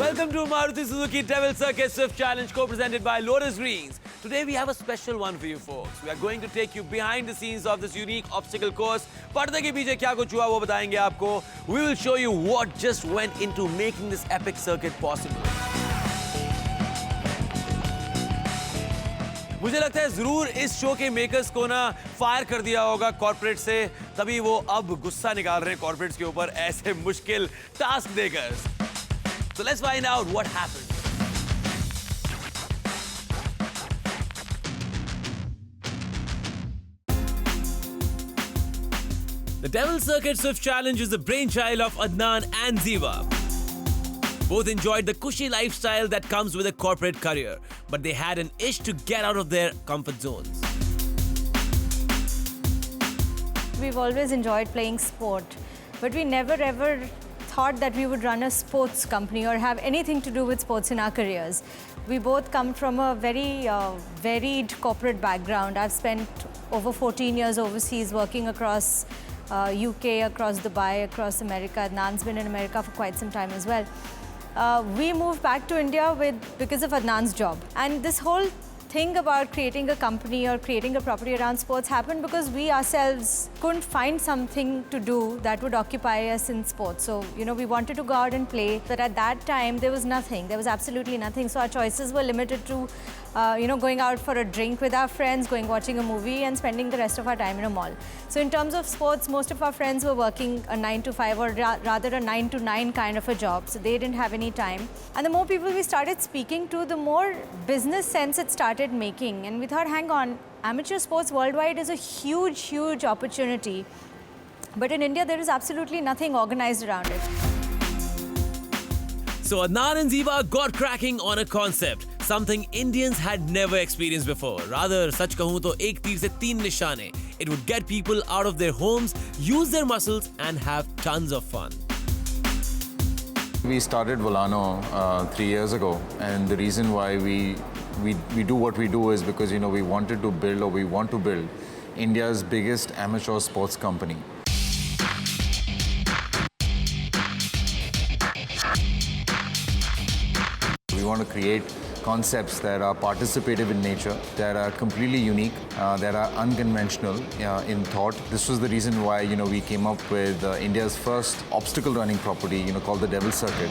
Welcome to Maruti Suzuki Devil Circuit Swift Challenge co-presented by Lotus Greens. Today we have a special one for you folks. We are going to take you behind the scenes of this unique obstacle course. पर्दे के पीछे क्या कुछ हुआ वो बताएंगे आपको. We will show you what just went into making this epic circuit possible. मुझे लगता है जरूर इस शो के मेकर्स को ना फायर कर दिया होगा कॉर्पोरेट से, तभी वो अब गुस्सा निकाल रहे हैं कॉर्पोरेट्स के ऊपर ऐसे मुश्किल टास्क देकर. So let's find out what happened. The Devil Circuit Swift Challenge is the brainchild of Adnan and Ziva. Both enjoyed the cushy lifestyle that comes with a corporate career, but they had an itch to get out of their comfort zones. We've always enjoyed playing sport, but we never ever thought that we would run a sports company or have anything to do with sports in our careers. We both come from a very varied corporate background. I've spent over 14 years overseas working across UK, across Dubai, across America. Adnan's been in America for quite some time as well. We moved back to India because of Adnan's job. And this whole thing about creating a company or creating a property around sports happened because we ourselves couldn't find something to do that would occupy us in sports. So, we wanted to go out and play, but at that time there was nothing. There was absolutely nothing. So our choices were limited to, going out for a drink with our friends, watching a movie and spending the rest of our time in a mall. So in terms of sports, most of our friends were working a 9 to 5 or rather a 9 to 9 kind of a job. So they didn't have any time. And the more people we started speaking to, the more business sense it started making. And we thought, hang on, amateur sports worldwide is a huge, huge opportunity. But in India, there is absolutely nothing organized around it. So Adnan and Ziva got cracking on a concept, something Indians had never experienced before. Rather, such kahun to ek teer se teen nishane. It would get people out of their homes, use their muscles and have tons of fun. We started Volano 3 years ago, and the reason why we do what we do is because we wanted to build, or we want to build, India's biggest amateur sports company. We want to create concepts that are participative in nature, that are completely unique, that are unconventional in thought. This was the reason why we came up with India's first obstacle running property, called the Devil Circuit.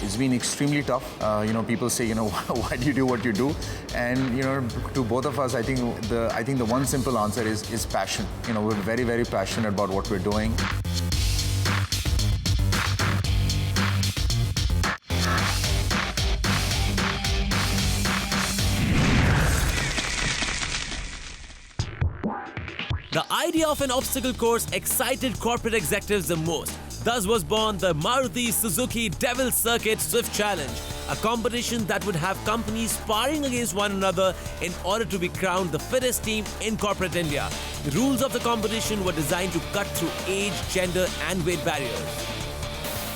It's been extremely tough. People say, why do you do what you do? And to both of us, I think the one simple answer is passion. We're very, very passionate about what we're doing. The idea of an obstacle course excited corporate executives the most. Thus was born the Maruti Suzuki Devil Circuit Swift Challenge, a competition that would have companies sparring against one another in order to be crowned the fittest team in corporate India. The rules of the competition were designed to cut through age, gender and weight barriers.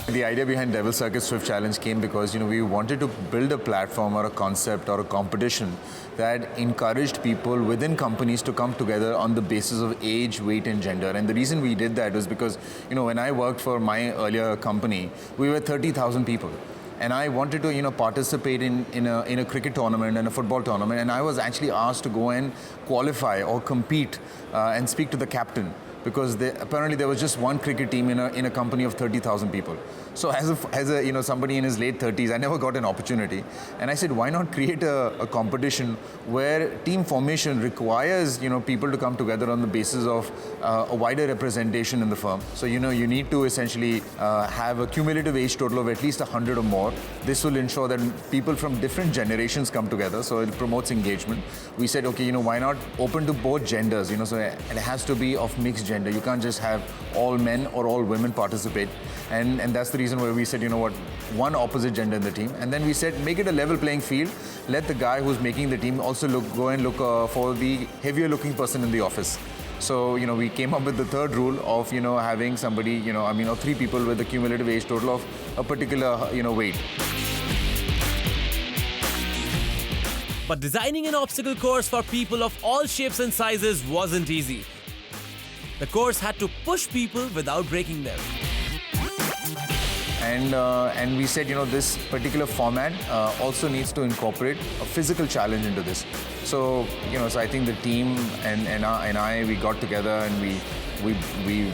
The idea behind Devil Circuit Swift Challenge came because we wanted to build a platform or a concept or a competition that encouraged people within companies to come together on the basis of age, weight and gender. And the reason we did that was because when I worked for my earlier company, we were 30,000 people. And I wanted to participate in a cricket tournament and a football tournament, and I was actually asked to go and qualify or compete and speak to the captain, because apparently there was just one cricket team in a company of 30,000 people. So as a somebody in his late 30s, I never got an opportunity, and I said, why not create a competition where team formation requires people to come together on the basis of a wider representation in the firm. So you need to essentially have a cumulative age total of at least 100 or more. This will ensure that people from different generations come together, so it promotes engagement. We said, okay, why not open to both genders? So it has to be of mixed gender. You can't just have all men or all women participate, and that's the reason why we said, one opposite gender in the team. And then we said, make it a level playing field. Let the guy who's making the team also go and look for the heavier looking person in the office. So, we came up with the third rule of, having somebody, 3 people with a cumulative age total of a particular, weight. But designing an obstacle course for people of all shapes and sizes wasn't easy. The course had to push people without breaking them. And we said, this particular format also needs to incorporate a physical challenge into this. So, so I think the team and I, we got together and we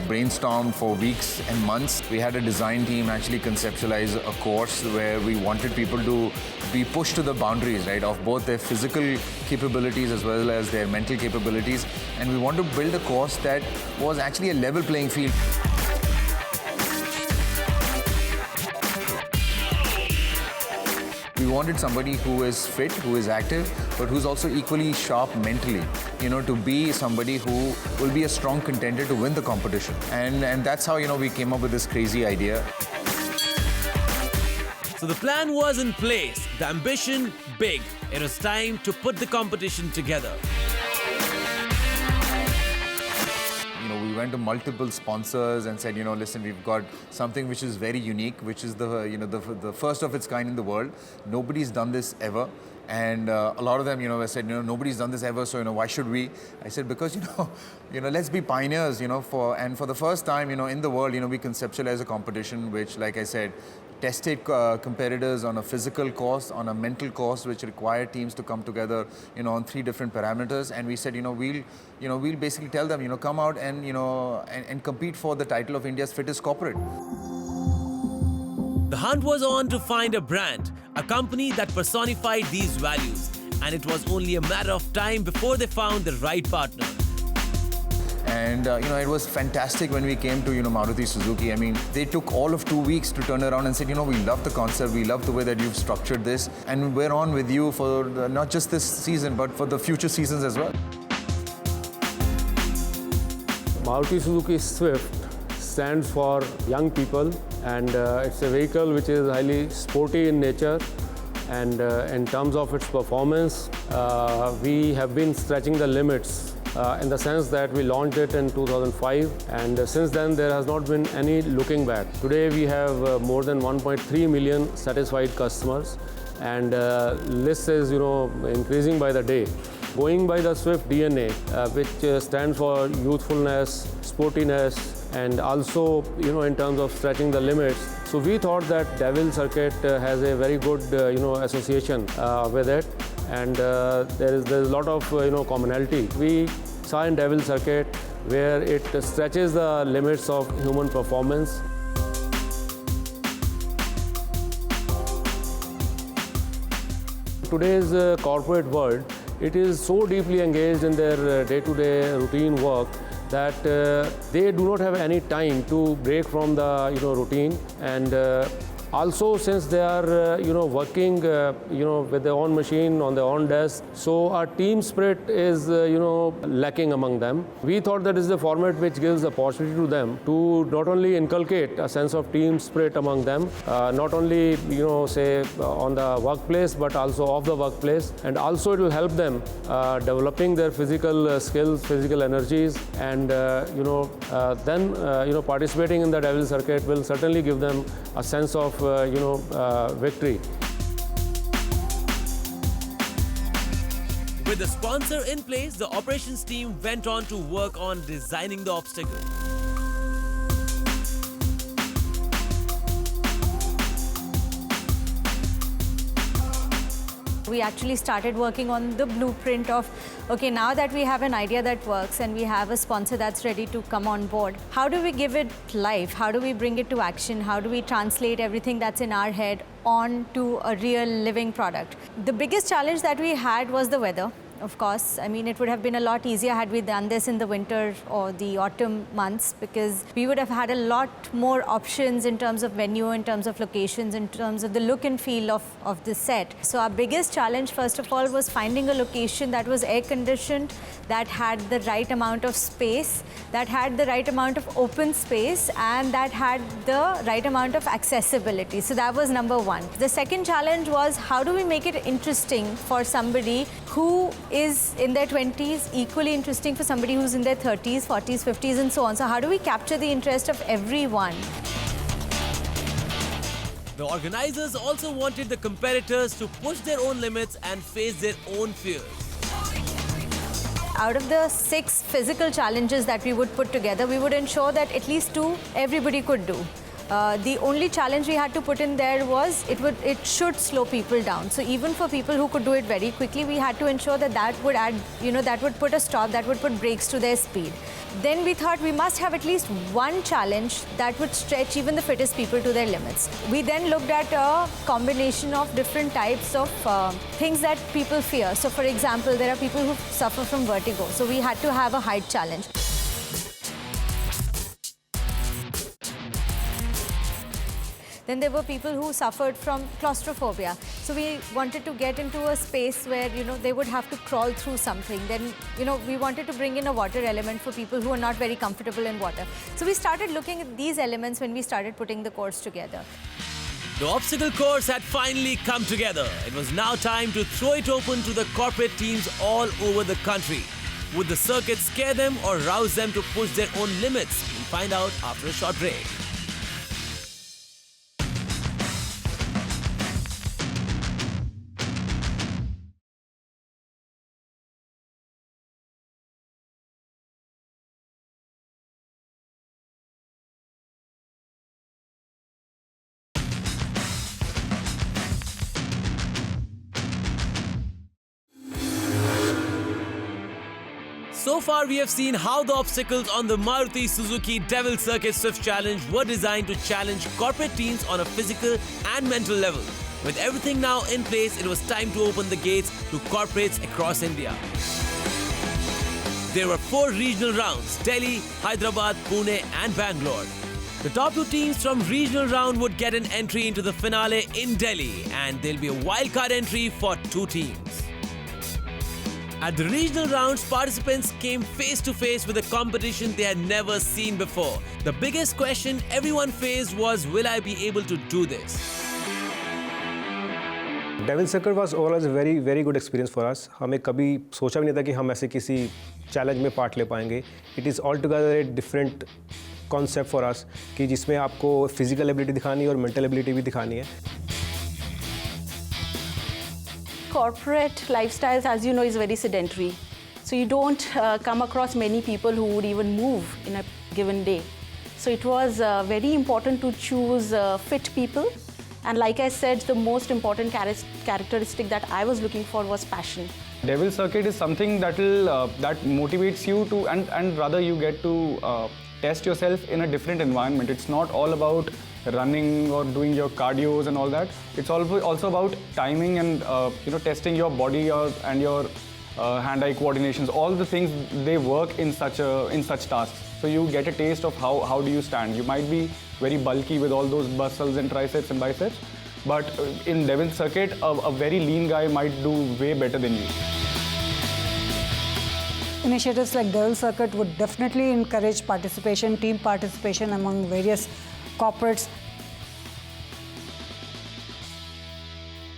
brainstormed for weeks and months. We had a design team actually conceptualize a course where we wanted people to be pushed to the boundaries, right, of both their physical capabilities as well as their mental capabilities. And we want to build a course that was actually a level playing field. We wanted somebody who is fit, who is active, but who's also equally sharp mentally, to be somebody who will be a strong contender to win the competition. And that's how, we came up with this crazy idea. So the plan was in place, the ambition big. It was time to put the competition together. We went to multiple sponsors and said, listen, we've got something which is very unique, which is the first of its kind in the world. Nobody's done this ever. And a lot of them, I said, nobody's done this ever, so, why should we? I said, because, let's be pioneers, for the first time, in the world, we conceptualize a competition which, like I said, tested competitors on a physical course, on a mental course, which required teams to come together, on 3 different parameters. And we said, we'll basically tell them, come out and, and compete for the title of India's fittest corporate. The hunt was on to find a brand, a company that personified these values. And it was only a matter of time before they found the right partner. And, it was fantastic when we came to, Maruti Suzuki. I mean, they took all of 2 weeks to turn around and said, we love the concept, we love the way that you've structured this, and we're on with you for not just this season, but for the future seasons as well. Maruti Suzuki Swift stands for young people, and it's a vehicle which is highly sporty in nature. And in terms of its performance, we have been stretching the limits in the sense that we launched it in 2005, and since then there has not been any looking back. Today we have more than 1.3 million satisfied customers, and list is increasing by the day. Going by the Swift DNA, which stands for youthfulness, sportiness, and also in terms of stretching the limits. So we thought that Devil Circuit has a very good association with it, and there is a lot of commonality. We saw in Devil Circuit where it stretches the limits of human performance. Today's corporate world, it is so deeply engaged in their day-to-day routine work that they do not have any time to break from the routine. And also, since they are working with their own machine on their own desk, so our team spirit is lacking among them. We thought that is the format which gives the opportunity to them to not only inculcate a sense of team spirit among them, not only say on the workplace, but also off the workplace, and also it will help them developing their physical skills, physical energies, and then participating in the Devil Circuit will certainly give them a sense of victory. With the sponsor in place, the operations team went on to work on designing the obstacle. We actually started working on the blueprint of, okay, now that we have an idea that works and we have a sponsor that's ready to come on board, how do we give it life? How do we bring it to action? How do we translate everything that's in our head onto a real living product? The biggest challenge that we had was the weather. Of course, I mean, it would have been a lot easier had we done this in the winter or the autumn months, because we would have had a lot more options in terms of venue, in terms of locations, in terms of the look and feel of the set. So our biggest challenge, first of all, was finding a location that was air-conditioned, that had the right amount of space, that had the right amount of open space, and that had the right amount of accessibility. So that was number one. The second challenge was, how do we make it interesting for somebody who is in their 20s, equally interesting for somebody who's in their 30s, 40s, 50s, and so on. So how do we capture the interest of everyone? The organizers also wanted the competitors to push their own limits and face their own fears. Out of the 6 physical challenges that we would put together, we would ensure that at least 2 everybody could do. The only challenge we had to put in there was it should slow people down. So even for people who could do it very quickly, we had to ensure that that would add, that would put a stop, that would put brakes to their speed. Then we thought we must have at least one challenge that would stretch even the fittest people to their limits. We then looked at a combination of different types of things that people fear. So for example, there are people who suffer from vertigo. So we had to have a height challenge. Then there were people who suffered from claustrophobia. So we wanted to get into a space where, they would have to crawl through something. Then, we wanted to bring in a water element for people who are not very comfortable in water. So we started looking at these elements when we started putting the course together. The obstacle course had finally come together. It was now time to throw it open to the corporate teams all over the country. Would the circuit scare them or rouse them to push their own limits? We'll find out after a short break. So far, we have seen how the obstacles on the Maruti Suzuki Devil Circuit Swift Challenge were designed to challenge corporate teams on a physical and mental level. With everything now in place, it was time to open the gates to corporates across India. There were 4 regional rounds: Delhi, Hyderabad, Pune and Bangalore. The top 2 teams from regional round would get an entry into the finale in Delhi, and there'll be a wildcard entry for 2 teams. At the regional rounds, participants came face to face with a competition they had never seen before. The biggest question everyone faced was, will I be able to do this? Devil Circuit was always a very, very good experience for us. हमें कभी सोचा भी नहीं था कि हम ऐसे किसी चैलेंज में पार्ट ले पाएंगे. It is altogether a different concept for us कि जिसमें आपको physical ability दिखानी है और mental ability भी दिखानी है. Corporate lifestyles, as you know, is very sedentary. So you don't come across many people who would even move in a given day. So it was very important to choose fit people. And like I said, the most important characteristic that I was looking for was passion. Devil Circuit is something that motivates you to, and rather you get to test yourself in a different environment. It's not all about running or doing your cardios and all that. It's also about timing and testing your body and your hand-eye coordinations. All the things, they work in such tasks. So you get a taste of how do you stand. You might be very bulky with all those muscles and triceps and biceps, but in Devil Circuit, a very lean guy might do way better than you. Initiatives like Devil Circuit would definitely encourage participation, team participation among various corporates.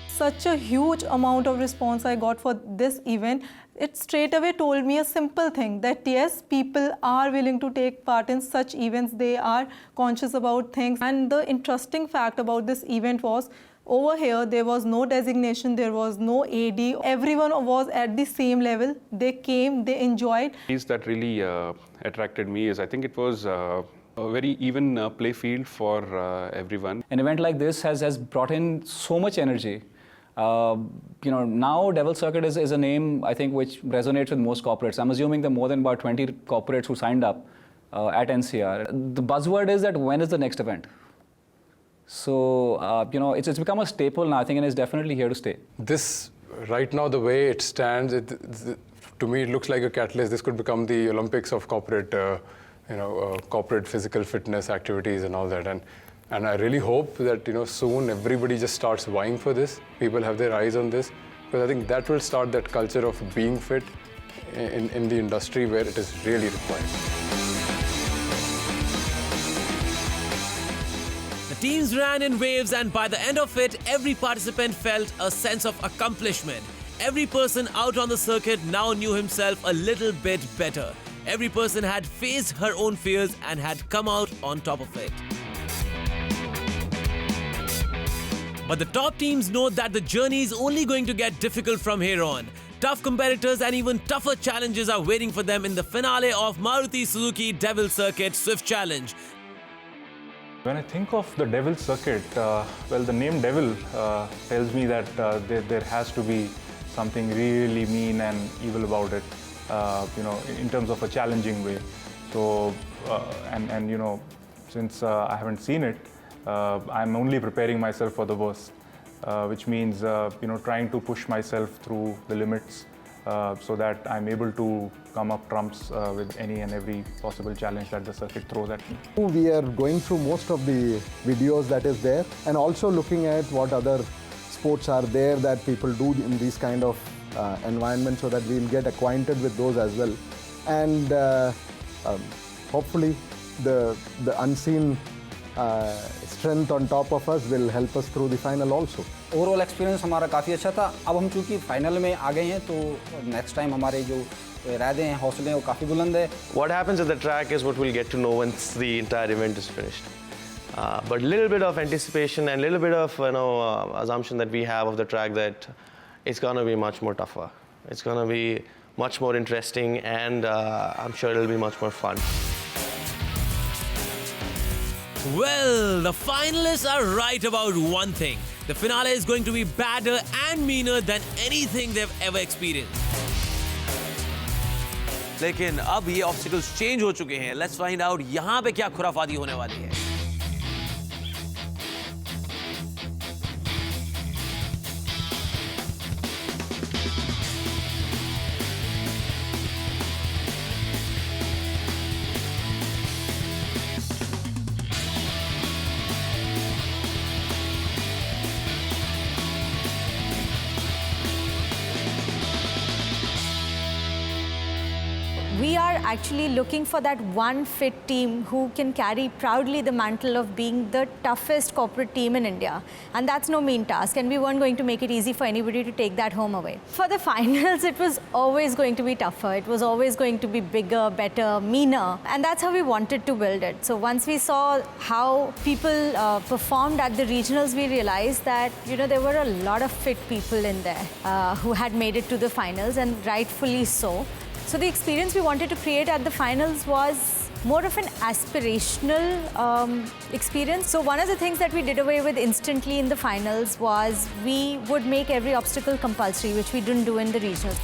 Such a huge amount of response I got for this event. It straight away told me a simple thing, that yes, people are willing to take part in such events. They are conscious about things. And the interesting fact about this event was, over here, there was no designation, there was no AD. Everyone was at the same level. They came, they enjoyed. That really attracted me is, I think it was a very even play field for everyone. An event like this has brought in so much energy. Now Devil Circuit is a name, I think, which resonates with most corporates. I'm assuming there are more than about 20 corporates who signed up at NCR. The buzzword is that when is the next event? So, it's become a staple now, I think, and it's definitely here to stay. This, right now, the way it stands, to me, it looks like a catalyst. This could become the Olympics of corporate, corporate physical fitness activities and all that. And I really hope that, soon everybody just starts vying for this. People have their eyes on this, because I think that will start that culture of being fit in the industry where it is really required. The teams ran in waves, and by the end of it, every participant felt a sense of accomplishment. Every person out on the circuit now knew himself a little bit better. Every person had faced her own fears and had come out on top of it. But the top teams know that the journey is only going to get difficult from here on. Tough competitors and even tougher challenges are waiting for them in the finale of Maruti Suzuki Devil Circuit Swift Challenge. When I think of the Devil circuit, well, the name Devil tells me that there has to be something really mean and evil about it, in terms of a challenging way. So, since I haven't seen it, I'm only preparing myself for the worst, which means, trying to push myself through the limits so that I'm able to come up trumps with any and every possible challenge that the circuit throws at me. We are going through most of the videos that is there and also looking at what other sports are there that people do in these kind of environments so that we'll get acquainted with those as well. And hopefully the unseen strength on top of us will help us through the final also. Overall experience हमारा काफ़ी अच्छा था. अब हम चूँकि final में आ गए हैं तो नेक्स्ट टाइम हमारे जो इरादे हैं हौसले हैं वो काफ़ी बुलंद है. What happens at the track is what we'll get to know once the entire event is finished. But a little bit of anticipation and a little bit of assumption that we have of the track that it's going to be much more tougher. It's going to be much more interesting and I'm sure it'll be much more fun. Well, the finalists are right about one thing. The finale is going to be badder and meaner than anything they've ever experienced. लेकिन अब ये obstacles change हो चुके हैं. Let's find out यहाँ पे क्या खुराफाती होने वाली है. We are actually looking for that one fit team who can carry proudly the mantle of being the toughest corporate team in India. And that's no mean task, and we weren't going to make it easy for anybody to take that home away. For the finals, it was always going to be tougher. It was always going to be bigger, better, meaner. And that's how we wanted to build it. So once we saw how people performed at the regionals, we realized that, there were a lot of fit people in there who had made it to the finals, and rightfully so. So the experience we wanted to create at the finals was more of an aspirational experience. So one of the things that we did away with instantly in the finals was we would make every obstacle compulsory, which we didn't do in the regionals.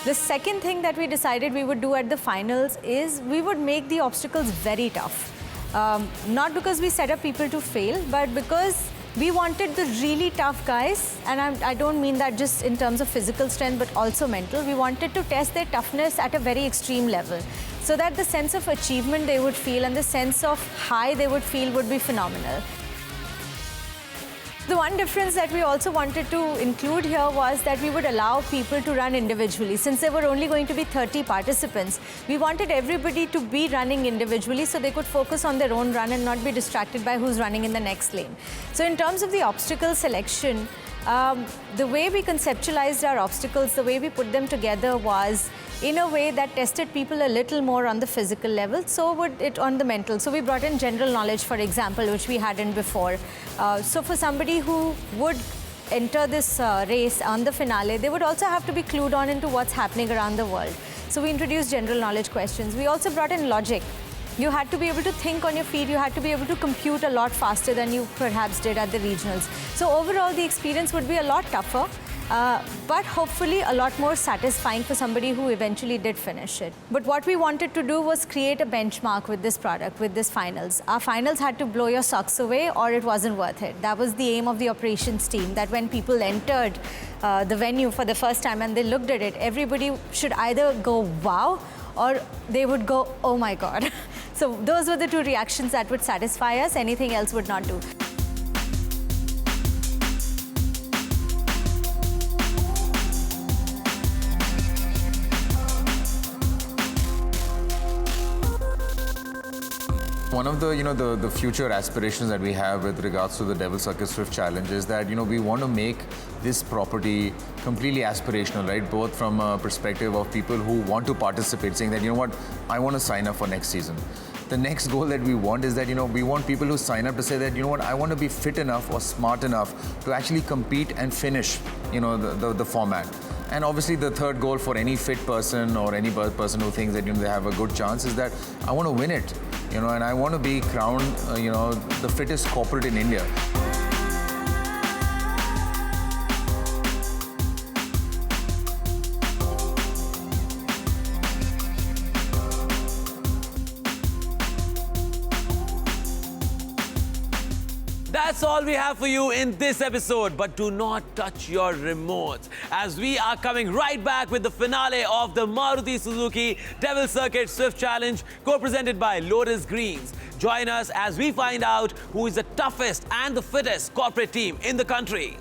The second thing that we decided we would do at the finals is we would make the obstacles very tough. Not because we set up people to fail, but because we wanted the really tough guys, and I don't mean that just in terms of physical strength, but also mental. We wanted to test their toughness at a very extreme level, so that the sense of achievement they would feel and the sense of high they would feel would be phenomenal. The one difference that we also wanted to include here was that we would allow people to run individually. Since there were only going to be 30 participants, we wanted everybody to be running individually so they could focus on their own run and not be distracted by who's running in the next lane. So in terms of the obstacle selection, the way we conceptualized our obstacles, the way we put them together was in a way that tested people a little more on the physical level, so would it on the mental. So we brought in general knowledge, for example, which we hadn't before. So for somebody who would enter this race on the finale, they would also have to be clued on into what's happening around the world. So we introduced general knowledge questions. We also brought in logic. You had to be able to think on your feet. You had to be able to compute a lot faster than you perhaps did at the regionals. So overall, the experience would be a lot tougher, but hopefully a lot more satisfying for somebody who eventually did finish it. But what we wanted to do was create a benchmark with this product, with this finals. Our finals had to blow your socks away or it wasn't worth it. That was the aim of the operations team, that when people entered the venue for the first time and they looked at it, everybody should either go, wow, or they would go, oh my God. So those were the two reactions that would satisfy us. Anything else would not do. One of the future aspirations that we have with regards to the Devil Circuit Swift Challenge is that we want to make this property completely aspirational, right? Both from a perspective of people who want to participate, saying that I want to sign up for next season. The next goal that we want is that we want people who sign up to say that I want to be fit enough or smart enough to actually compete and finish the format. And obviously the third goal for any fit person or any person who thinks that they have a good chance is that I want to win it, and I want to be crowned, the fittest corporate in India. That's all we have for you in this episode, but do not touch your remote, as we are coming right back with the finale of the Maruti Suzuki Devil Circuit Swift Challenge, co-presented by Lotus Greens. Join us as we find out who is the toughest and the fittest corporate team in the country.